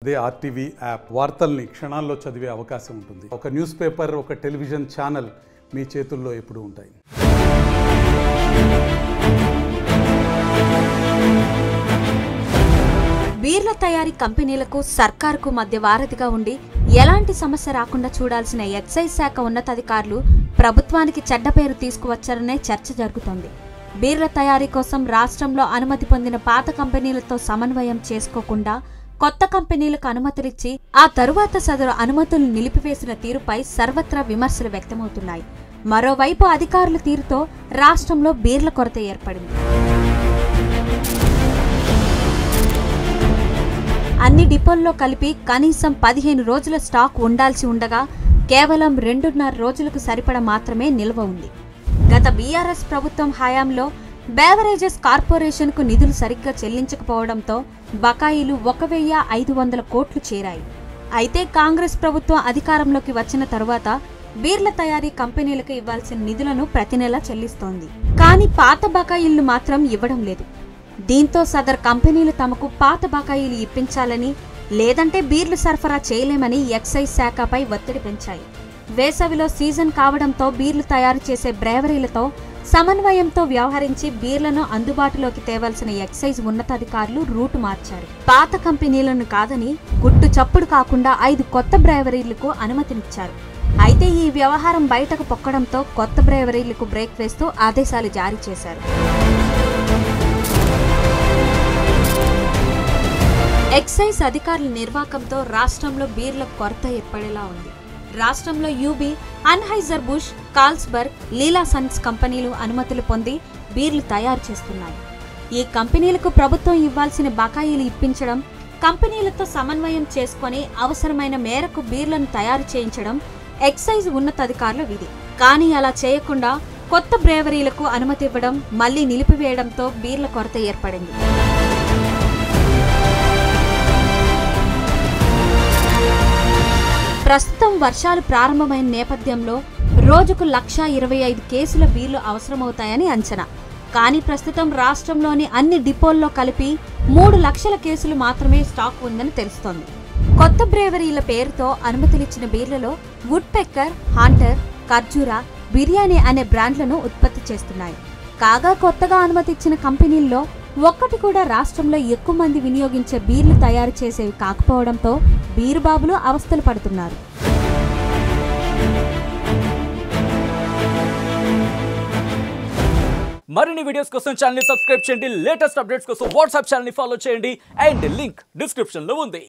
అదే RTV app వార్తల్ని క్షణాల్లో చదివే అవకాశం ఉంటుంది. ఒక న్యూస్ పేపర్, ఒక టెలివిజన్ ఛానల్ మీ చేతుల్లో ఎప్పుడూ ఉంటాయి. బీర్ల తయారీ కంపెనీలకు సర్కారుకు మధ్య వారధిగా ఉండి ఎలాంటి సమస్య రాకుండా చూడాల్సిన ఎక్సైజ్ శాఖ ఉన్నతాధికారులు ప్రభుత్వానికి చెడ్డ పేరు తీసుకువచ్చారనే చర్చ జరుగుతోంది. బీర్ల తయారీ కోసం రాష్ట్రంలో అనుమతి పొందిన పాత కంపెనీలతో సమన్వయం చేసుకోకుండా కొత్త కంపెనీలకు అనుమతులిచ్చి ఆ తరువాత సదరు అనుమతులు నిలిపివేసిన తీరుపై సర్వత్రా విమర్శలు వ్యక్తమవుతున్నాయి. మరోవైపు అధికారుల తీరుతో రాష్ట్రంలో బీర్ల కొరత ఏర్పడింది. అన్ని డిపోల్లో కలిపి కనీసం 15 రోజుల స్టాక్ ఉండాల్సి ఉండగా కేవలం 2.5 రోజులకు సరిపడ మాత్రమే నిల్వ ఉంది. గత బీఆర్ఎస్ ప్రభుత్వం హయాంలో బేవరేజెస్ కార్పొరేషన్కు నిధులు సరిగ్గా చెల్లించకపోవడంతో బకాయిలు 1,500 కోట్లు చేరాయి. అయితే కాంగ్రెస్ ప్రభుత్వం అధికారంలోకి వచ్చిన తరువాత బీర్ల తయారీ కంపెనీలకు ఇవ్వాల్సిన నిధులను ప్రతి నెలా చెల్లిస్తోంది. కానీ పాత బకాయిలను మాత్రం ఇవ్వడం లేదు. దీంతో సదర్ కంపెనీలు తమకు పాత బకాయిలు ఇప్పించాలని, లేదంటే బీర్లు సరఫరా చేయలేమని ఎక్సైజ్ శాఖపై ఒత్తిడి పెంచాయి. వేసవిలో సీజన్ కావడంతో బీర్లు తయారు చేసే బ్రేవరీలతో సమన్వయంతో వ్యవహరించి బీర్లను అందుబాటులోకి తేవాల్సిన ఎక్సైజ్ ఉన్నతాధికారులు రూటు మార్చారు. పాత కంపెనీలను కాదని గుట్టు చప్పుడు కాకుండా 5 కొత్త బ్రేవరీలకు అనుమతినిచ్చారు. అయితే ఈ వ్యవహారం బయటకు పొక్కడంతో కొత్త బ్రేవరీలకు బ్రేక్ వేస్తూ ఆదేశాలు జారీ చేశారు. ఎక్సైజ్ అధికారుల నిర్వాకంతో రాష్ట్రంలో బీర్ల కొరత ఏర్పడేలా ఉంది. రాష్ట్రంలో యూబీ, అన్హైజర్ బుష్, కాల్స్బర్గ్, లీలా సన్స్ కంపెనీలు అనుమతులు పొంది బీర్లు తయారు చేస్తున్నాయి. ఈ కంపెనీలకు ప్రభుత్వం ఇవ్వాల్సిన బకాయిలు ఇప్పించడం, కంపెనీలతో సమన్వయం చేసుకుని అవసరమైన మేరకు బీర్లను తయారు చేయించడం ఎక్సైజ్ ఉన్నతాధికారుల విధి. కానీ అలా చేయకుండా కొత్త బ్రేవరీలకు అనుమతి ఇవ్వడం, మళ్లీ నిలిపివేయడంతో బీర్ల కొరత ఏర్పడింది. ప్రస్తుతం వర్షాలు ప్రారంభమైన నేపథ్యంలో రోజుకు 1,25,000 కేసుల బీర్లు అవసరమవుతాయని అంచనా. కానీ ప్రస్తుతం రాష్ట్రంలోని అన్ని డిపోల్లో కలిపి 3 లక్షల కేసులు మాత్రమే స్టాక్ ఉందని తెలుస్తోంది. కొత్త బ్రేవరీల పేరుతో అనుమతులిచ్చిన బీర్లలో వుడ్ పెక్కర్, హాంటర్, ఖర్జూరా, బిర్యానీ అనే బ్రాండ్లను ఉత్పత్తి చేస్తున్నాయి. కాగా కొత్తగా అనుమతిచ్చిన కంపెనీల్లో ఒక్కటి కూడా రాష్ట్రంలో ఎక్కువ మంది వినియోగించే బీర్లు తయారు చేసేవి కాకపోవడంతో బీరుబాబులు అవస్థలు పడుతున్నారు. మరిన్ని వీడియోస్ కోసం ఛానల్ ని సబ్స్క్రైబ్ చేయండి. లేటెస్ట్ అప్డేట్స్ కోసం వాట్సాప్ ఛానల్ ని ఫాలో చేయండి. అండ్ లింక్ డిస్క్రిప్షన్ లో ఉంది.